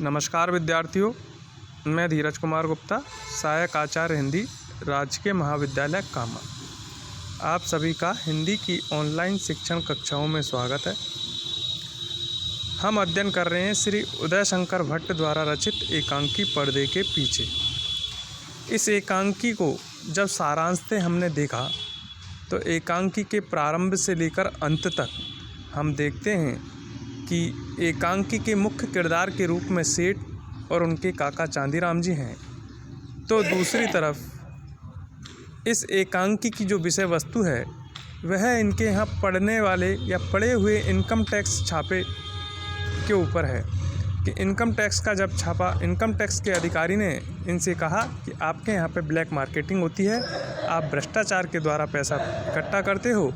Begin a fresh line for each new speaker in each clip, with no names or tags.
नमस्कार विद्यार्थियों, मैं धीरज कुमार गुप्ता, सहायक आचार्य हिंदी, राजकीय महाविद्यालय कामा। आप सभी का हिंदी की ऑनलाइन शिक्षण कक्षाओं में स्वागत है। हम अध्ययन कर रहे हैं श्री उदय शंकर भट्ट द्वारा रचित एकांकी पर्दे के पीछे। इस एकांकी को जब सारांशते हमने देखा तो एकांकी के प्रारंभ से लेकर अंत तक हम देखते हैं कि एकांकी के मुख्य किरदार के रूप में सेठ और उनके काका चांदीराम जी हैं। तो दूसरी तरफ इस एकांकी की जो विषय वस्तु है वह इनके यहाँ पढ़ने वाले या पढ़े हुए इनकम टैक्स छापे के ऊपर है कि इनकम टैक्स का जब छापा, इनकम टैक्स के अधिकारी ने इनसे कहा कि आपके यहाँ पे ब्लैक मार्केटिंग होती है, आप भ्रष्टाचार के द्वारा पैसा इकट्ठा करते हो।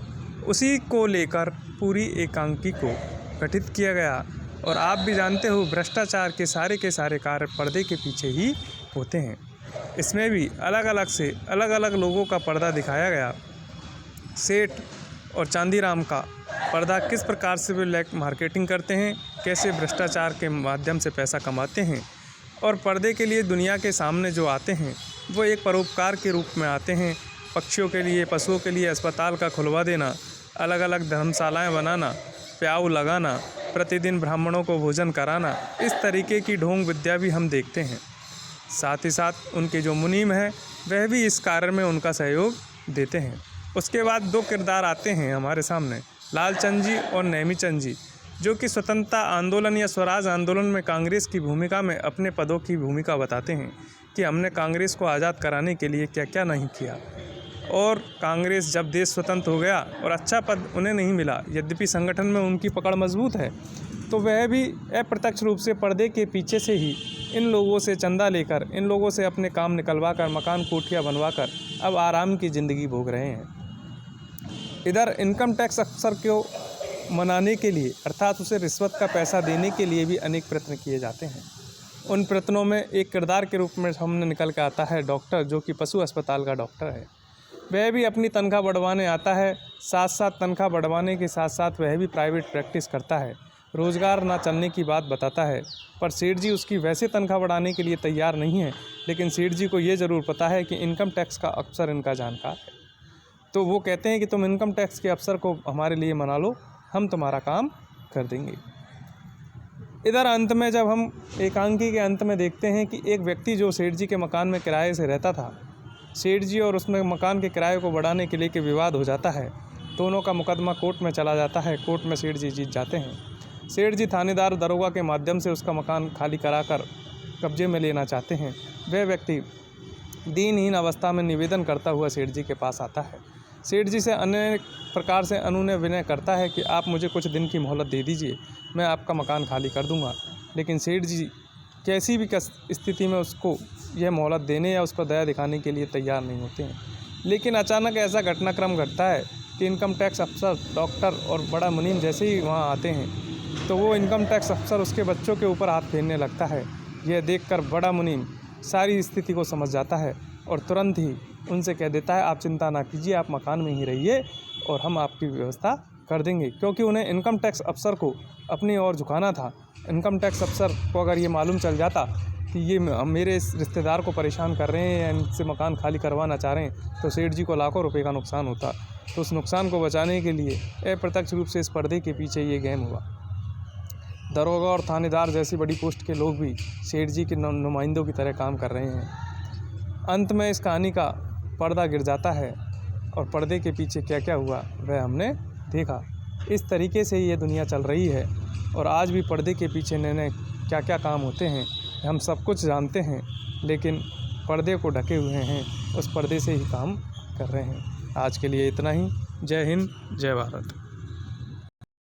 उसी को लेकर पूरी एकांकी को गठित किया गया। और आप भी जानते हो भ्रष्टाचार के सारे कार्य पर्दे के पीछे ही होते हैं। इसमें भी अलग अलग लोगों का पर्दा दिखाया गया। सेठ और चांदीराम का पर्दा, किस प्रकार से वे ब्लैक मार्केटिंग करते हैं, कैसे भ्रष्टाचार के माध्यम से पैसा कमाते हैं। और पर्दे के लिए दुनिया के सामने जो आते हैं वो एक परोपकार के रूप में आते हैं। पक्षियों के लिए, पशुओं के लिए अस्पताल का खुलवा देना, अलग अलग धर्मशालाएं बनाना, प्याऊ लगाना, प्रतिदिन ब्राह्मणों को भोजन कराना, इस तरीके की ढोंग विद्या भी हम देखते हैं। साथ ही साथ उनके जो मुनीम हैं वह भी इस कार्य में उनका सहयोग देते हैं। उसके बाद दो किरदार आते हैं हमारे सामने, लालचंद जी और नेमीचंद जी, जो कि स्वतंत्रता आंदोलन या स्वराज आंदोलन में कांग्रेस की भूमिका में अपने पदों की भूमिका बताते हैं कि हमने कांग्रेस को आज़ाद कराने के लिए क्या क्या नहीं किया। और कांग्रेस जब देश स्वतंत्र हो गया और अच्छा पद उन्हें नहीं मिला, यद्यपि संगठन में उनकी पकड़ मजबूत है, तो वह भी अप्रत्यक्ष रूप से पर्दे के पीछे से ही इन लोगों से चंदा लेकर, इन लोगों से अपने काम निकलवा कर, मकान कोठियाँ बनवाकर अब आराम की ज़िंदगी भोग रहे हैं। इधर इनकम टैक्स अफसर को मनाने के लिए, अर्थात उसे रिश्वत का पैसा देने के लिए भी अनेक प्रयत्न किए जाते हैं। उन प्रयत्नों में एक किरदार के रूप में हमने निकल के आता है डॉक्टर, जो कि पशु अस्पताल का डॉक्टर है। वह भी अपनी तनख्वाह बढ़वाने आता है, साथ साथ तनख्वाह बढ़वाने के साथ साथ वह भी प्राइवेट प्रैक्टिस करता है, रोज़गार ना चलने की बात बताता है। पर सेठ जी उसकी वैसे तनख्वाह बढ़ाने के लिए तैयार नहीं है, लेकिन सेठ जी को ये ज़रूर पता है कि इनकम टैक्स का अफसर इनका जानकार है। तो वो कहते हैं कि तुम इनकम टैक्स के अफसर को हमारे लिए मना लो, हम तुम्हारा काम कर देंगे। इधर अंत में जब हम एकांकी के अंत में देखते हैं कि एक व्यक्ति जो सेठ जी के मकान में किराए से रहता था, सेठ जी और उसमें मकान के किराए को बढ़ाने के लिए विवाद हो जाता है। दोनों का मुकदमा कोर्ट में चला जाता है। कोर्ट में सेठ जी जीत जाते हैं। सेठ जी थानेदार दरोगा के माध्यम से उसका मकान खाली कराकर कब्जे में लेना चाहते हैं। वह व्यक्ति दीनहीन अवस्था में निवेदन करता हुआ सेठ जी के पास आता है। सेठ जी से अनेक प्रकार से अनुनय विनय करता है कि आप मुझे कुछ दिन की मोहलत दे दीजिए, मैं आपका मकान खाली कर दूंगा। लेकिन सेठ जी कैसी भी स्थिति में उसको यह मोहलत देने या उसको दया दिखाने के लिए तैयार नहीं होते हैं। लेकिन अचानक ऐसा घटनाक्रम घटता है कि इनकम टैक्स अफसर, डॉक्टर और बड़ा मुनीम जैसे ही वहाँ आते हैं तो वो इनकम टैक्स अफसर उसके बच्चों के ऊपर हाथ फेरने लगता है। यह देखकर बड़ा मुनीम सारी स्थिति को समझ जाता है और तुरंत ही उनसे कह देता है, आप चिंता ना कीजिए, आप मकान में ही रहिए और हम आपकी व्यवस्था कर देंगे। क्योंकि उन्हें इनकम टैक्स अफसर को अपनी ओर झुकाना था। इनकम टैक्स अफसर को अगर ये मालूम चल जाता कि ये मेरे इस रिश्तेदार को परेशान कर रहे हैं या इनसे मकान खाली करवाना चाह रहे हैं, तो सेठ जी को लाखों रुपए का नुकसान होता। तो उस नुकसान को बचाने के लिए अप्रत्यक्ष रूप से इस पर्दे के पीछे ये गेम हुआ। दरोगा और थानेदार जैसी बड़ी पोस्ट के लोग भी सेठ जी के नुमाइंदों की तरह काम कर रहे हैं। अंत में इस कहानी का पर्दा गिर जाता है और पर्दे के पीछे क्या क्या हुआ वह हमने देखा। इस तरीके से ये दुनिया चल रही है और आज भी पर्दे के पीछे नए क्या क्या काम होते हैं हम सब कुछ जानते हैं, लेकिन पर्दे को ढके हुए हैं, उस पर्दे से ही काम कर रहे हैं। आज के लिए इतना ही। जय हिंद, जय भारत।